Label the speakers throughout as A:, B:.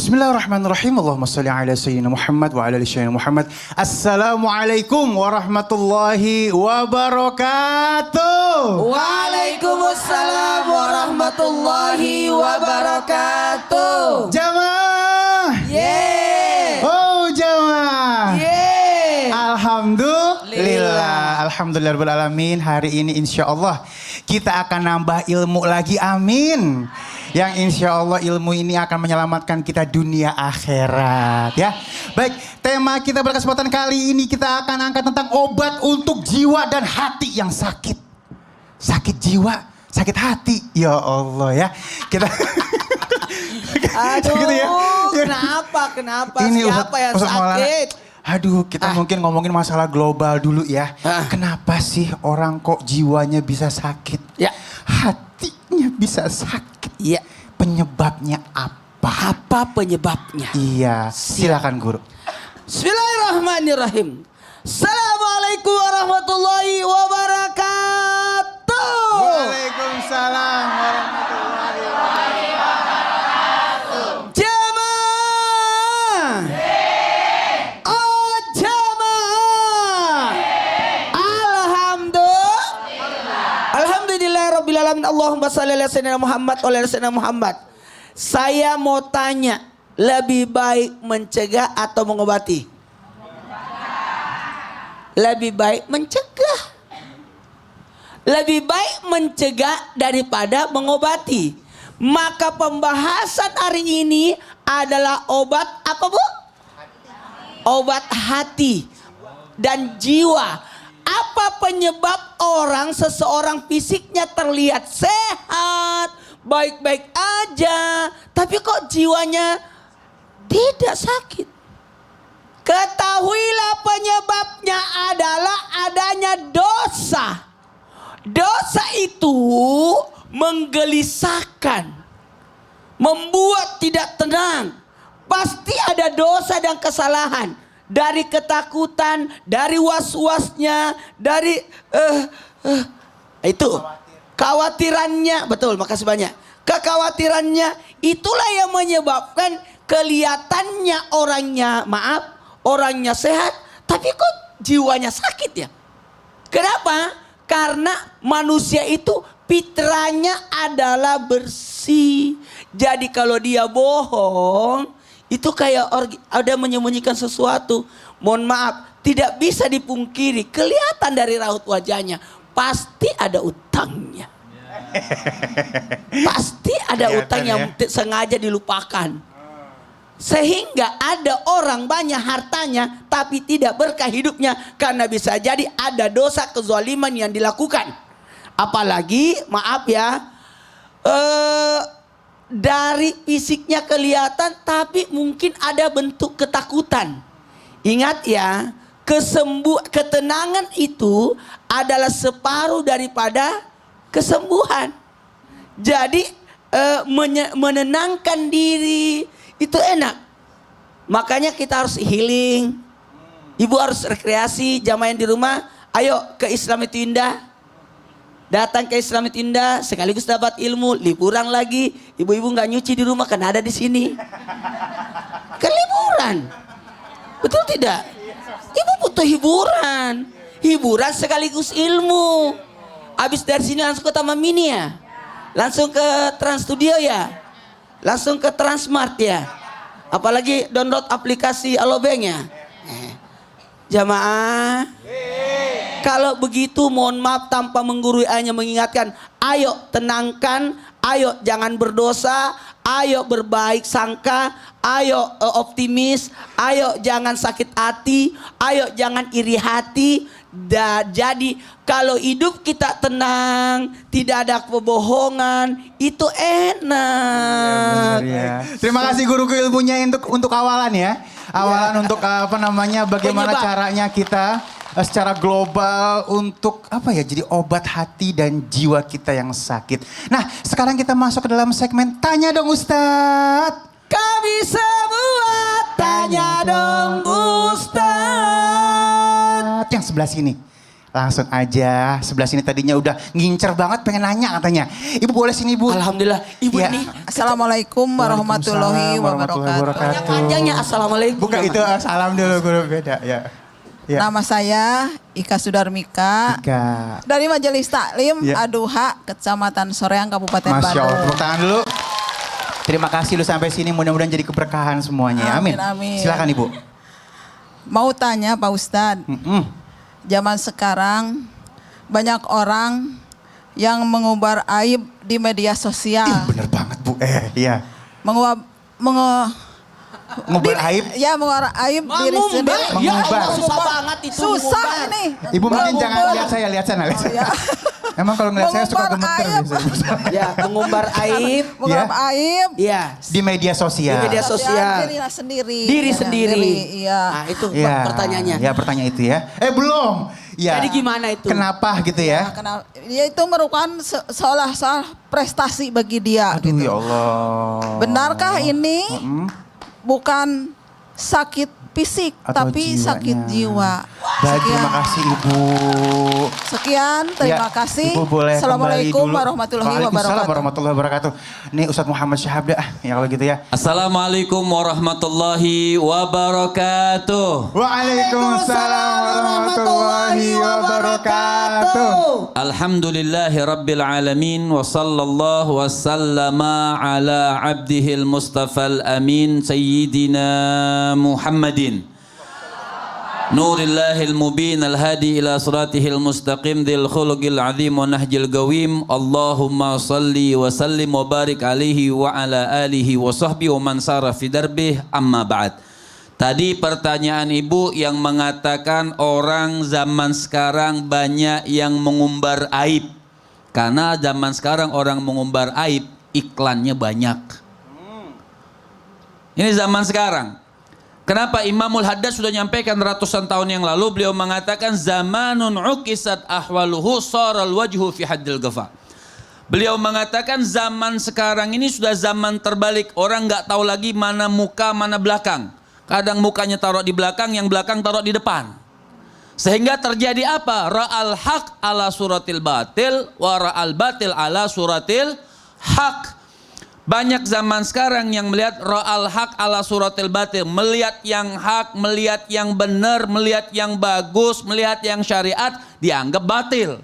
A: Bismillahirrahmanirrahim. Allahumma sholli ala sayyidina Muhammad wa ala ali sayyidina Muhammad. Assalamualaikum warahmatullahi wabarakatuh.
B: Waalaikumsalam warahmatullahi wabarakatuh.
A: Jamaah.
B: Yeay.
A: Oh jamaah.
B: Yeay.
A: Alhamdulillah. Alhamdulillahirabbil alamin. Hari ini insyaallah kita akan nambah ilmu lagi. Amin. Yang insya Allah ilmu ini akan menyelamatkan kita dunia akhirat ya. Baik, tema kita berkesempatan kali ini kita akan angkat tentang obat untuk jiwa dan hati yang sakit. Sakit jiwa, sakit hati. Ya Allah ya. Kita
B: Aduh,
A: gitu ya.
B: kenapa?
A: Ini
B: Siapa yang
A: Ustaz Maulana.
B: sakit?
A: Aduh, kita mungkin ngomongin masalah global dulu ya. Kenapa sih orang kok jiwanya bisa sakit?
B: Ya.
A: Hatinya bisa sakit.
B: Iya.
A: Penyebabnya apa?
B: Apa penyebabnya?
A: Iya, silakan guru.
B: Bismillahirrahmanirrahim. Assalamualaikum warahmatullahi wabarakatuh.
A: Waalaikumsalam warahmatullahi wabarakatuh.
B: Jamaah. Oh jamaah. Alhamdulillah. Allahumma salli ala sayyidina Muhammad wa ala sayyidina Muhammad. Saya mau tanya, lebih baik mencegah atau mengobati? Lebih baik mencegah. Lebih baik mencegah daripada mengobati. Maka pembahasan hari ini adalah obat apa Bu? Obat hati dan jiwa. Apa penyebab seseorang fisiknya terlihat sehat, baik-baik aja, tapi kok jiwanya tidak sakit? Ketahuilah penyebabnya adalah adanya dosa. Dosa itu menggelisahkan, membuat tidak tenang. Pasti ada dosa dan kesalahan. Dari ketakutan, dari was-wasnya, dari itu khawatirannya, betul, makasih banyak. Kekhawatirannya itulah yang menyebabkan kelihatannya orangnya sehat, tapi kok jiwanya sakit ya? Kenapa? Karena manusia itu fitrahnya adalah bersih. Jadi kalau dia bohong, itu kayak ada menyembunyikan sesuatu. Mohon maaf, tidak bisa dipungkiri. Kelihatan dari raut wajahnya. Pasti ada utangnya. Pasti ada utang yang sengaja dilupakan. Sehingga ada orang banyak hartanya tapi tidak berkah hidupnya. Karena bisa jadi ada dosa kezaliman yang dilakukan. Apalagi, maaf ya, dari fisiknya kelihatan tapi mungkin ada bentuk ketakutan. Ingat ya, ketenangan itu adalah separuh daripada kesembuhan. Jadi menenangkan diri itu enak. Makanya kita harus healing. Ibu harus rekreasi, jamaah yang di rumah, ayo ke Islam itu indah. Datang ke Islam itu indah, sekaligus dapat ilmu, liburan lagi. Ibu-ibu nggak nyuci di rumah, kan ada di sini. Kan liburan, betul tidak? Ibu butuh hiburan, hiburan sekaligus ilmu. Habis dari sini langsung ke Taman Mini ya, langsung ke Trans Studio ya, langsung ke Transmart ya. Apalagi download aplikasi Alobank ya. Jamaah. Kalau begitu mohon maaf tanpa menggurui, hanya mengingatkan, ayo tenangkan, ayo jangan berdosa, ayo berbaik sangka, ayo optimis, ayo jangan sakit hati, ayo jangan iri hati. Jadi kalau hidup kita tenang, tidak ada kebohongan, itu enak.
A: Ya. Terima kasih guru ilmunya untuk awalan ya. Awalan untuk bagaimana caranya kita secara global untuk jadi obat hati dan jiwa kita yang sakit. Nah, sekarang kita masuk ke dalam segmen Tanya Dong Ustadz.
B: Kami semua tanya dong Ustadz.
A: Yang sebelah sini. langsung aja. Sebelah sini tadinya udah ngincer banget pengen nanya katanya. Ibu boleh sini Bu.
B: Alhamdulillah. Ibu
A: Ya.
B: ini
C: Assalamualaikum warahmatullahi wabarakatuh.
B: panjangnya assalamualaikum.
A: Bukan itu salam dulu guru beda ya. Ya.
C: Nama saya Ika Sudarmika
A: Ika.
C: dari Majelis Taklim
A: Ya.
C: Aduha, Kecamatan Soreang, Kabupaten
A: Masya Allah,
C: Bandung.
A: tepuk tangan dulu. Terima kasih lu sampai sini, mudah-mudahan jadi keberkahan semuanya. Ya. Amin.
C: Amin, amin.
A: Silakan Ibu.
C: Mau tanya Pak Ustadz, zaman sekarang banyak orang yang mengumbar aib di media sosial.
A: Bener banget Bu. Iya. Ngumbar aib.
C: Ya, mengumbar aib diri sendiri.
B: Ya Allah,
A: Mengumbar.
B: susah banget itu.
C: Susah
B: mengumbar.
C: ini.
A: Ibu mungkin jangan
C: Mengumbar.
A: lihat saya, lihat sana. Lihat sana.
C: Ya.
A: Emang kalau ngeliat saya suka
C: Mengumbar
A: gemeter
C: aib.
A: biasanya.
B: Ya, mengumbar aib.
C: Mengumbar aib.
B: Iya.
A: Di media sosial.
B: Di media sosial.
C: Diri sendiri.
B: Diri
C: Ya,
B: sendiri.
C: Iya.
B: Nah, itu
A: Iya.
B: pertanyaannya.
A: Ya pertanyaan itu ya. Belum. Ya.
B: Jadi gimana itu?
A: Kenapa gitu ya?
C: Karena dia itu merupakan seolah prestasi bagi dia.
A: Aduh
C: gitu.
A: ya Allah.
C: Benarkah ini bukan sakit fisik,
A: Atau
C: tapi
A: jiwanya.
C: sakit jiwa?
A: Baik, terima kasih Ibu.
C: Sekian, terima
A: Ya,
C: kasih.
A: Ibu boleh
C: Assalamualaikum
A: kembali dulu.
C: warahmatullahi
A: Waalaikumsalam
C: wabarakatuh.
A: warahmatullahi wabarakatuh. Nih Ustadz Muhammad Syahab dah. Ya kalau gitu ya.
D: Assalamualaikum warahmatullahi wabarakatuh.
A: Waalaikumsalam warahmatullahi wabarakatuh.
D: Alhamdulillahi rabbil alamin wa sallallahu wa sallama ala abdihil mustafal amin sayyidina Muhammadin Nurillahil mubin al-hadi ila suratihil mustaqim dil khuluqil azim wa nahjil gawim. Allahumma salli wa sallim wa barik alaihi wa ala alihi wa sahbihi wa man sara fi darbih, amma ba'd. Tadi pertanyaan Ibu yang mengatakan orang zaman sekarang banyak yang mengumbar aib. Karena zaman sekarang orang mengumbar aib, iklannya banyak. Ini zaman sekarang. Kenapa Imamul Haddad sudah nyampaikan ratusan tahun yang lalu, beliau mengatakan zamanun uqisat ahwaluhu saral wajhu fi haddil ghafa. Beliau mengatakan zaman sekarang ini sudah zaman terbalik. Orang nggak tahu lagi mana muka mana belakang. Kadang mukanya taruh di belakang, yang belakang taruh di depan. Sehingga terjadi apa? Ra'al haq ala suratil batil wa ra'al batil ala suratil haq. Banyak zaman sekarang yang melihat ra'al haq ala suratil batil, melihat yang hak, melihat yang benar, melihat yang bagus, melihat yang syariat dianggap batil.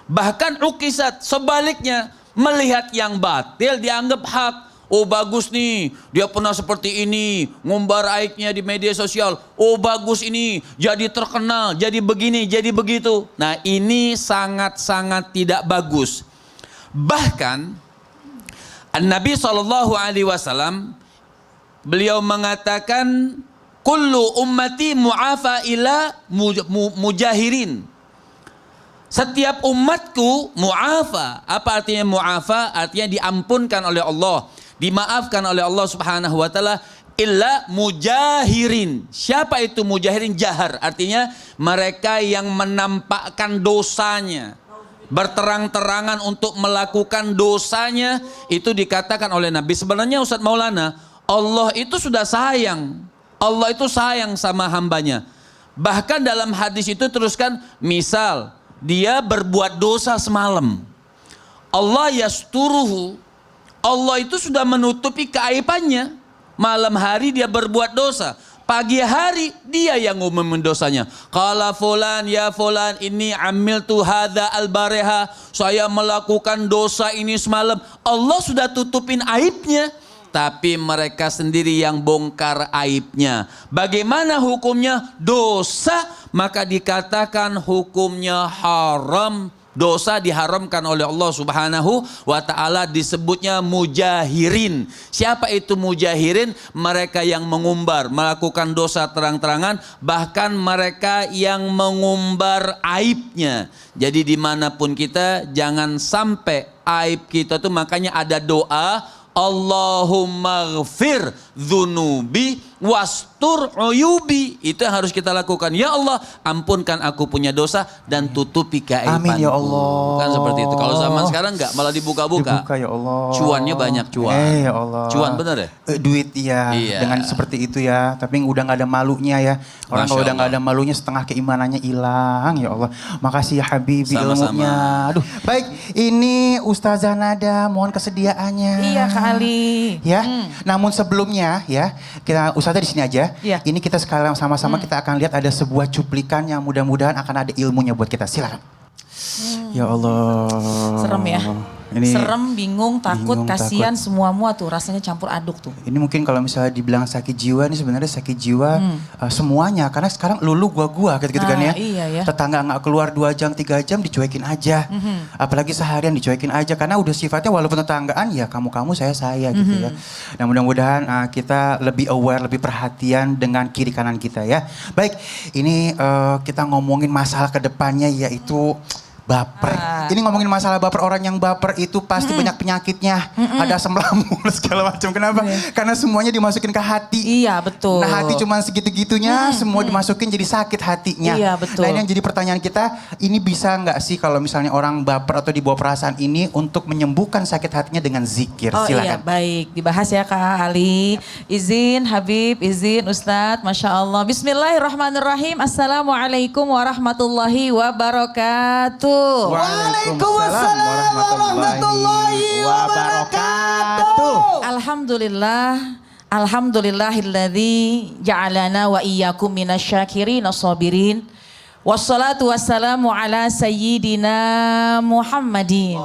D: Bahkan ukisat sebaliknya, melihat yang batil dianggap hak. Oh bagus nih, dia pernah seperti ini, ngumbar aibnya di media sosial. Oh bagus ini, jadi terkenal, jadi begini, jadi begitu. Nah ini sangat-sangat tidak bagus. Bahkan Nabi SAW beliau mengatakan kullu ummati mu'afa ila mujahirin. Setiap umatku mu'afa. Apa artinya mu'afa? Artinya diampunkan oleh Allah, dimaafkan oleh Allah Subhanahu wa taala illa mujahirin. Siapa itu mujahirin? Jahar, artinya mereka yang menampakkan dosanya, berterang-terangan untuk melakukan dosanya. Itu dikatakan oleh Nabi. Sebenarnya Ustadz Maulana, Allah itu sudah sayang. Allah itu sayang sama hambanya. Bahkan dalam hadis itu teruskan, misal dia berbuat dosa semalam, Allah yasturuhu, Allah itu sudah menutupi keaibannya. Malam hari dia berbuat dosa, pagi hari dia yang ngumumin dosanya. Qala fulan ya fulan inni amiltu hadza al-bariha, saya melakukan dosa ini semalam. Allah sudah tutupin aibnya, tapi mereka sendiri yang bongkar aibnya. Bagaimana hukumnya? Dosa, maka dikatakan hukumnya haram. Dosa diharamkan oleh Allah Subhanahu wa ta'ala, disebutnya mujahirin. Siapa itu mujahirin? Mereka yang mengumbar, melakukan dosa terang-terangan, bahkan mereka yang mengumbar aibnya. Jadi dimanapun kita, jangan sampai aib kita tuh, makanya ada doa, Allahumma ghfir dzunubi wastur uyubi. Itu yang harus kita lakukan. Ya Allah, ampunkan aku punya dosa dan tutupi keaibanku.
A: Amin ya Allah.
D: Kan seperti itu. Kalau zaman sekarang enggak, malah dibuka-buka.
A: Dibuka ya Allah.
D: Cuannya banyak cuan.
A: Ya Allah.
D: Cuan bener ya?
A: Duit iya.
D: Iya.
A: Dengan seperti itu ya. Tapi udah nggak ada malunya ya. Orang
D: Masya
A: kalau udah nggak
D: Allah.
A: ada malunya setengah keimanannya hilang ya Allah. Makasih ya Habibi
D: Sama-sama.
A: ilmunya. Aduh. Baik, ini Ustazah Nada, mohon kesediaannya.
C: Iya Kak Ali.
A: Ya. Namun sebelumnya ya, kita Ustazah di sini aja.
C: Iya.
A: Ini kita sekalian sama-sama kita akan lihat ada sebuah cuplikan yang mudah-mudahan akan ada ilmunya buat kita. Silakan. Ya Allah.
C: Serem ya.
A: Ini
C: Serem, bingung, takut,
A: bingung,
C: kasihan,
A: takut.
C: semua tuh rasanya campur aduk tuh.
A: Ini mungkin kalau misalnya dibilang sakit jiwa, ini sebenarnya sakit jiwa semuanya. Karena sekarang lulu gua gitu-gitu kan ya.
C: Iya ya.
A: Tetangga nggak keluar 2 jam, 3 jam dicuekin aja. Apalagi seharian dicuekin aja. Karena udah sifatnya walaupun tetanggaan ya kamu-kamu saya gitu ya. Nah mudah-mudahan kita lebih aware, lebih perhatian dengan kiri kanan kita ya. Baik, ini kita ngomongin masalah kedepannya yaitu baper. Ini ngomongin masalah baper, orang yang baper itu pasti banyak penyakitnya. Ada asam lambung segala macam. Kenapa? Karena semuanya dimasukin ke hati.
C: Iya betul.
A: Nah hati cuma segitu-gitunya, semua dimasukin jadi sakit hatinya.
C: Iya, betul.
A: Nah ini yang jadi pertanyaan kita, ini bisa nggak sih kalau misalnya orang baper atau dibawa perasaan ini untuk menyembuhkan sakit hatinya dengan zikir?
C: Oh iya,
A: Silakan.
C: baik. Dibahas ya Kak Ali. Izin Habib, izin Ustadz. Masya Allah. Bismillahirrahmanirrahim. Assalamualaikum warahmatullahi wabarakatuh.
A: Waalaikumsalam warahmatullahi wabarakatuh.
C: Alhamdulillah. Alhamdulillahilladzi ja'alana wa iyyakum minasyakirin as-sabirin. Wassalatu wassalamu ala sayyidina Muhammadin.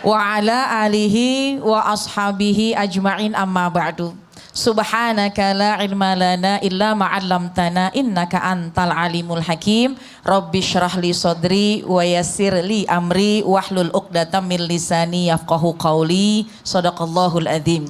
C: Wa ala alihi wa ashabihi ajma'in amma ba'du. Subhanaka la ilma lana illa ma'allamtana innaka antal alimul hakim. Rabbi syrah li sadri wa yassir li amri wahlul uqdatam min lisani yafqahu qawli. Shadaqallahul adzim.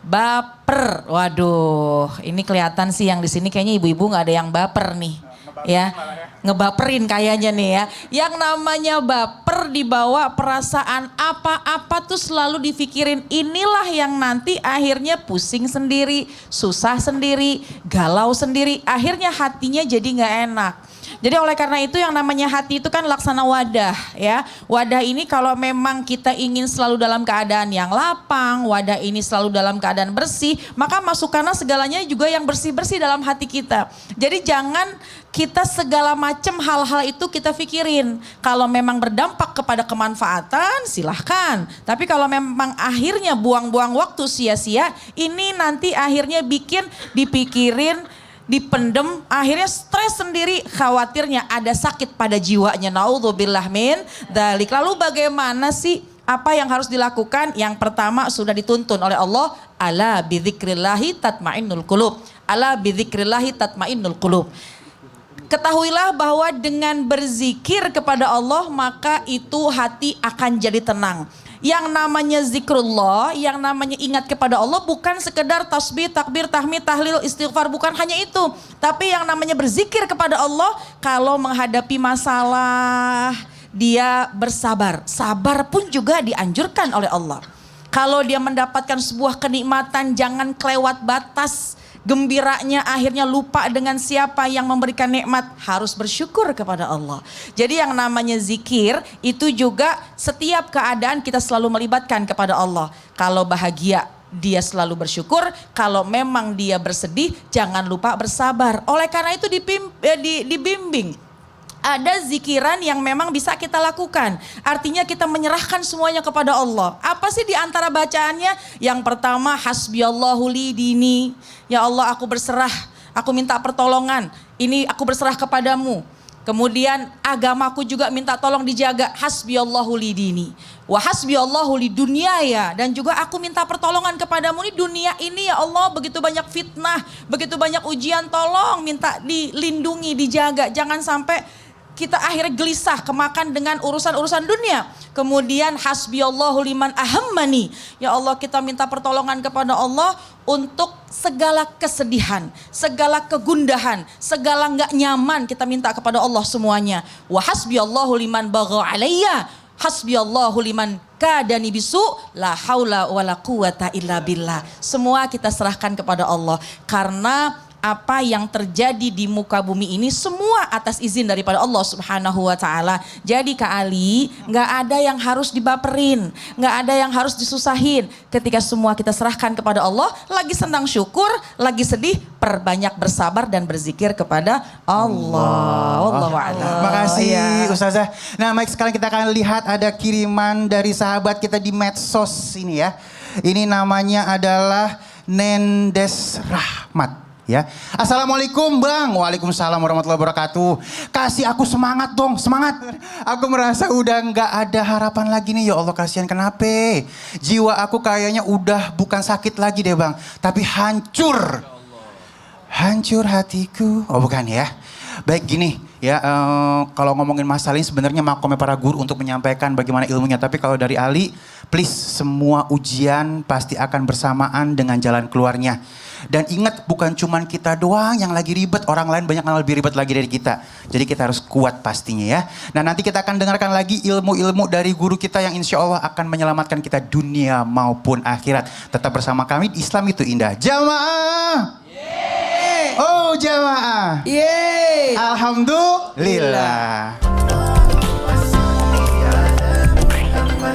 C: Baper, waduh, ini kelihatan sih yang di sini kayaknya ibu-ibu nggak ada yang baper nih, ya, ngebaperin kayaknya nih ya. Yang namanya baper dibawa perasaan apa-apa tuh selalu dipikirin, inilah yang nanti akhirnya pusing sendiri, susah sendiri, galau sendiri, akhirnya hatinya jadi nggak enak. Jadi oleh karena itu yang namanya hati itu kan laksana wadah ya. Wadah ini kalau memang kita ingin selalu dalam keadaan yang lapang, wadah ini selalu dalam keadaan bersih, maka masukkanlah segalanya juga yang bersih-bersih dalam hati kita. Jadi jangan kita segala macam hal-hal itu kita pikirin. Kalau memang berdampak kepada kemanfaatan silahkan. Tapi kalau memang akhirnya buang-buang waktu sia-sia, ini nanti akhirnya bikin dipikirin, dipendem, akhirnya stres sendiri, khawatirnya ada sakit pada jiwanya. Naudzubillah min dzalik. Lalu bagaimana sih apa yang harus dilakukan? Yang pertama sudah dituntun oleh Allah, ala bidzikrillahi tatmainnul qulub. Ala bidzikrillahi tatmainnul qulub. Ketahuilah bahwa dengan berzikir kepada Allah maka itu hati akan jadi tenang. Yang namanya zikrullah, yang namanya ingat kepada Allah bukan sekedar tasbih, takbir, tahmid, tahlil, istighfar, bukan hanya itu. Tapi yang namanya berzikir kepada Allah kalau menghadapi masalah dia bersabar. Sabar pun juga dianjurkan oleh Allah. Kalau dia mendapatkan sebuah kenikmatan jangan kelewat batas. Gembiranya akhirnya lupa dengan siapa yang memberikan nikmat, harus bersyukur kepada Allah. Jadi yang namanya zikir itu juga setiap keadaan kita selalu melibatkan kepada Allah. Kalau bahagia dia selalu bersyukur, kalau memang dia bersedih jangan lupa bersabar. Oleh karena itu dibimbing. Ada zikiran yang memang bisa kita lakukan. Artinya kita menyerahkan semuanya kepada Allah. Apa sih di antara bacaannya? Yang pertama hasbiyallahu li dini. Ya Allah aku berserah, aku minta pertolongan. Ini aku berserah kepadamu. Kemudian agamaku juga minta tolong dijaga. Hasbiyallahu li dini. Wa hasbiyallahu li dunyaya. Dan juga aku minta pertolongan kepadamu. Ini dunia ini ya Allah begitu banyak fitnah, begitu banyak ujian, tolong minta dilindungi, dijaga. Jangan sampai kita akhirnya gelisah kemakan dengan urusan-urusan dunia. Kemudian hasbiyallahu liman ahammani. Ya Allah kita minta pertolongan kepada Allah untuk segala kesedihan, segala kegundahan, segala nggak nyaman kita minta kepada Allah semuanya. Wa hasbiyallahu liman bagha alayya. Hasbiyallahu liman kadani bisu la haula wala quwata illa billah. Semua kita serahkan kepada Allah karena apa yang terjadi di muka bumi ini semua atas izin daripada Allah Subhanahu wa taala. Jadi Kak Ali, nggak ada yang harus dibaperin, nggak ada yang harus disusahin. Ketika semua kita serahkan kepada Allah, lagi senang syukur, lagi sedih, perbanyak bersabar dan berzikir kepada Allah. Wallahu a'lam.
A: Makasih Ustazah. Nah, baik, sekarang kita akan lihat ada kiriman dari sahabat kita di medsos ini ya. Ini namanya adalah Nendes Rahmat. Ya, assalamualaikum Bang. Waalaikumsalam warahmatullahi wabarakatuh. Kasih aku semangat dong, semangat. Aku merasa udah nggak ada harapan lagi nih. Ya Allah, kasihan, kenapa? Jiwa aku kayaknya udah bukan sakit lagi deh Bang, tapi hancur. Hancur hatiku. Oh bukan ya. Baik gini ya, kalau ngomongin masalah ini sebenarnya makomnya para guru untuk menyampaikan bagaimana ilmunya. Tapi kalau dari Ali, please, semua ujian pasti akan bersamaan dengan jalan keluarnya. Dan ingat, bukan cuman kita doang yang lagi ribet, orang lain banyak yang lebih ribet lagi dari kita. Jadi kita harus kuat pastinya ya. Nah, nanti kita akan dengarkan lagi ilmu-ilmu dari guru kita yang insya Allah akan menyelamatkan kita dunia maupun akhirat. Tetap bersama kami, Islam itu indah. Jamaah! Oh jamaah!
B: Yeay!
A: Alhamdulillah.